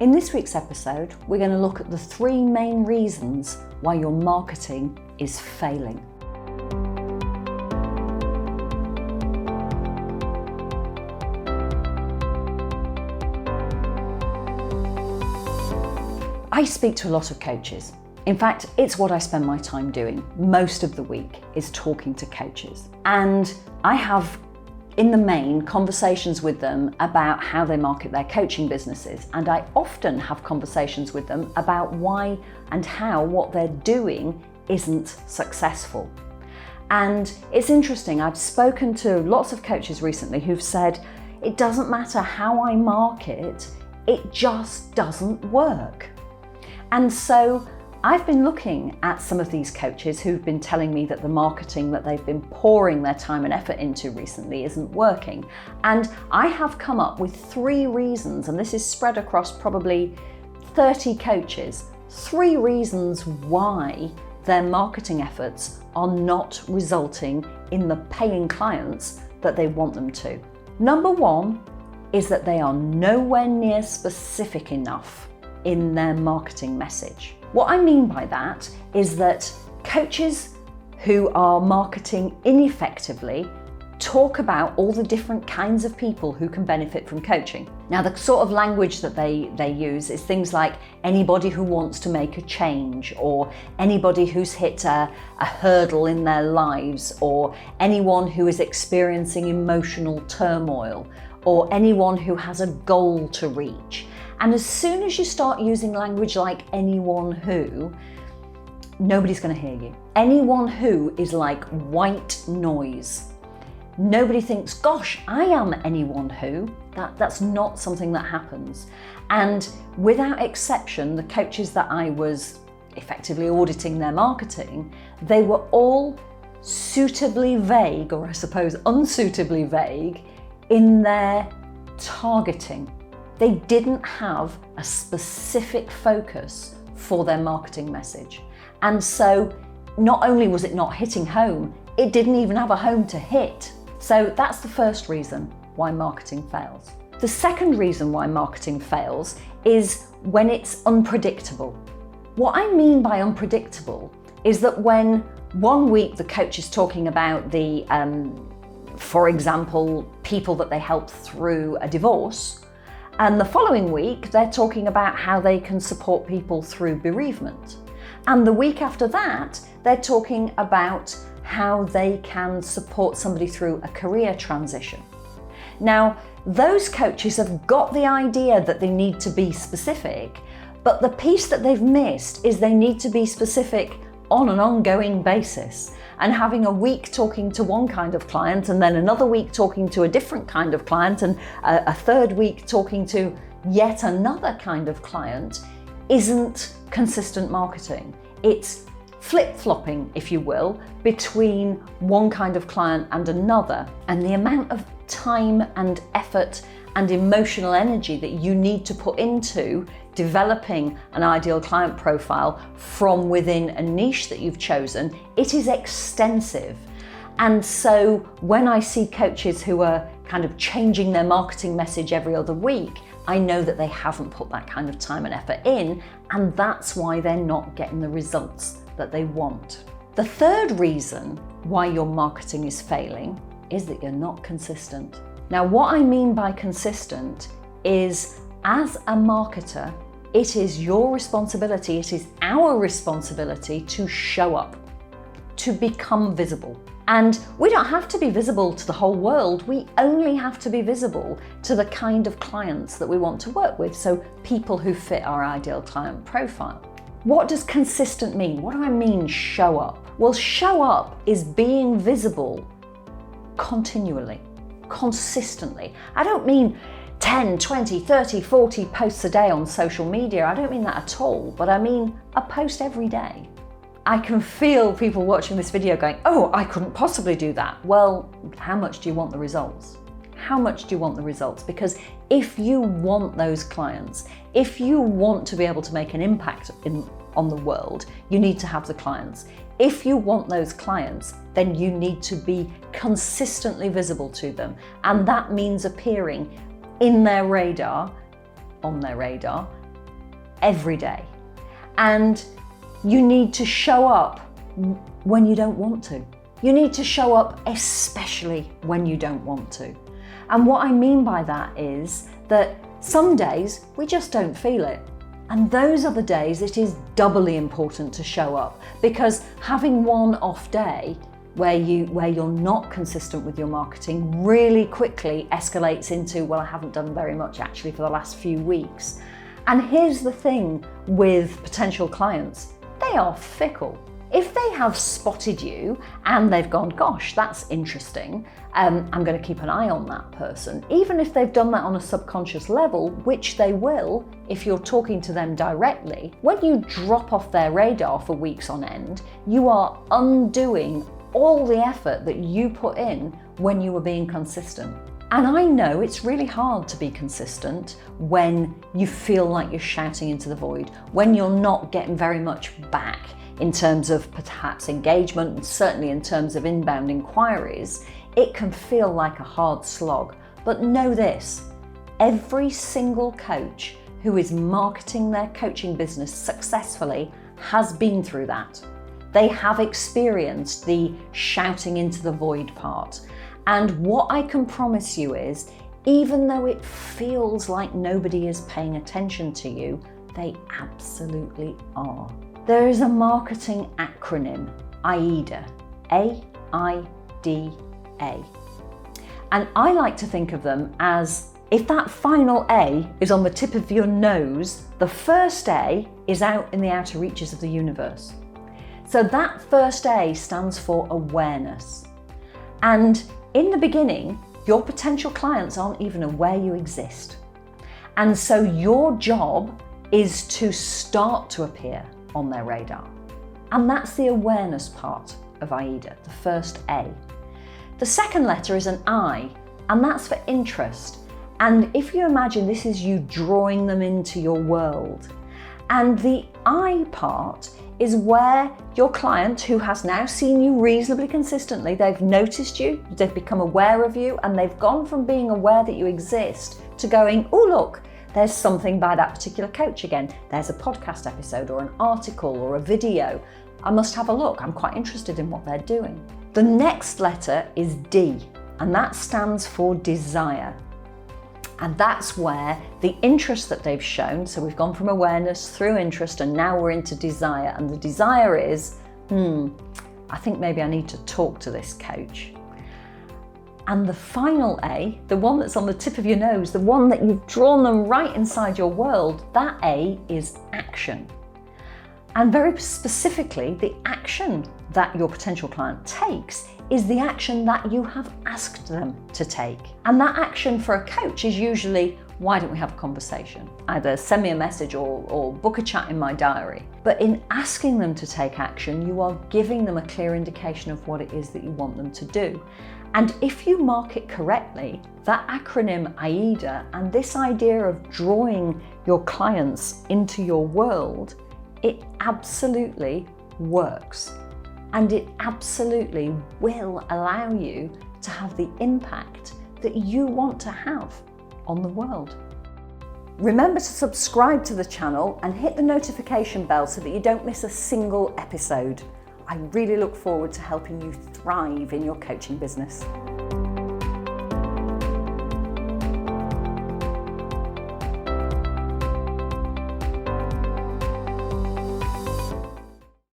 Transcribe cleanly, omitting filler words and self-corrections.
In this week's episode, we're going to look at the 3 main reasons why your marketing is failing. I speak to a lot of coaches. In fact, it's what I spend my time doing most of the week, is talking to coaches. And I have, in the main, conversations with them about how they market their coaching businesses. And I often have conversations with them about why and how what they're doing isn't successful. And it's interesting, I've spoken to lots of coaches recently who've said, it doesn't matter how I market, it just doesn't work. And so I've been looking at some of these coaches who've been telling me that the marketing that they've been pouring their time and effort into recently isn't working. And I have come up with 3 reasons, and this is spread across probably 30 coaches, 3 reasons why their marketing efforts are not resulting in the paying clients that they want them to. Number 1 is that they are nowhere near specific enough in their marketing message. What I mean by that is that coaches who are marketing ineffectively talk about all the different kinds of people who can benefit from coaching. Now, the sort of language that they use is things like anybody who wants to make a change, or anybody who's hit a hurdle in their lives, or anyone who is experiencing emotional turmoil, or anyone who has a goal to reach. And as soon as you start using language like anyone who, nobody's going to hear you. Anyone who is like white noise. Nobody thinks, gosh, I am anyone who. That's not something that happens. And without exception, the coaches that I was effectively auditing their marketing, they were all suitably vague, or I suppose unsuitably vague, in their targeting. They didn't have a specific focus for their marketing message. And so not only was it not hitting home, it didn't even have a home to hit. So that's the first reason why marketing fails. The second reason why marketing fails is when it's unpredictable. What I mean by unpredictable is that when one week the coach is talking about the, for example, people that they helped through a divorce, and the following week, they're talking about how they can support people through bereavement. And the week after that, they're talking about how they can support somebody through a career transition. Now, those coaches have got the idea that they need to be specific, but the piece that they've missed is they need to be specific on an ongoing basis. And having a week talking to one kind of client, and then another week talking to a different kind of client, and a third week talking to yet another kind of client isn't consistent marketing. It's flip-flopping, if you will, between one kind of client and another. And the amount of time and effort and emotional energy that you need to put into developing an ideal client profile from within a niche that you've chosen, it is extensive. And so when I see coaches who are kind of changing their marketing message every other week, I know that they haven't put that kind of time and effort in, and that's why they're not getting the results that they want. The third reason why your marketing is failing is that you're not consistent. Now, what I mean by consistent is, as a marketer, it is your responsibility, it is our responsibility to show up, to become visible. And we don't have to be visible to the whole world, we only have to be visible to the kind of clients that we want to work with, so people who fit our ideal client profile. What does consistent mean? What do I mean show up? Well, show up is being visible continually, consistently. I don't mean 10, 20, 30, 40 posts a day on social media. I don't mean that at all, but I mean a post every day. I can feel people watching this video going, oh, I couldn't possibly do that. Well, how much do you want the results? How much do you want the results? Because if you want those clients, if you want to be able to make an impact on the world, you need to have the clients. If you want those clients, then you need to be consistently visible to them. And that means appearing in their radar, on their radar, every day. And you need to show up when you don't want to. You need to show up especially when you don't want to. And what I mean by that is that some days we just don't feel it. And those are the days it is doubly important to show up, because having one off day where you're not consistent with your marketing really quickly escalates into, well, I haven't done very much actually for the last few weeks. And here's the thing with potential clients, they are fickle. If they have spotted you and they've gone, gosh, that's interesting, I'm going to keep an eye on that person, even if they've done that on a subconscious level, which they will if you're talking to them directly, when you drop off their radar for weeks on end, you are undoing all the effort that you put in when you were being consistent. And I know it's really hard to be consistent when you feel like you're shouting into the void, when you're not getting very much back in terms of perhaps engagement, and certainly in terms of inbound inquiries. It can feel like a hard slog. But know this, every single coach who is marketing their coaching business successfully has been through that. They have experienced the shouting into the void part. And what I can promise you is, even though it feels like nobody is paying attention to you, they absolutely are. There is a marketing acronym, AIDA, A-I-D-A. And I like to think of them as, if that final A is on the tip of your nose, the first A is out in the outer reaches of the universe. So that first A stands for awareness. And in the beginning, your potential clients aren't even aware you exist. And so your job is to start to appear on their radar. And that's the awareness part of AIDA, the first A. The second letter is an I, and that's for interest. And if you imagine this is you drawing them into your world. And the I part is where your client, who has now seen you reasonably consistently, they've noticed you, they've become aware of you, and they've gone from being aware that you exist to going, oh look, there's something by that particular coach again. There's a podcast episode or an article or a video. I must have a look. I'm quite interested in what they're doing. The next letter is D, and that stands for desire. And that's where the interest that they've shown, so we've gone from awareness through interest and now we're into desire. And the desire is, I think maybe I need to talk to this coach. And the final A, the one that's on the tip of your nose, the one that you've drawn them right inside your world, that A is action. And very specifically, the action that your potential client takes is the action that you have asked them to take. And that action for a coach is usually, why don't we have a conversation? Either send me a message or book a chat in my diary. But in asking them to take action, you are giving them a clear indication of what it is that you want them to do. And if you market correctly, that acronym AIDA and this idea of drawing your clients into your world, it absolutely works. And it absolutely will allow you to have the impact that you want to have on the world. Remember to subscribe to the channel and hit the notification bell so that you don't miss a single episode. I really look forward to helping you thrive in your coaching business.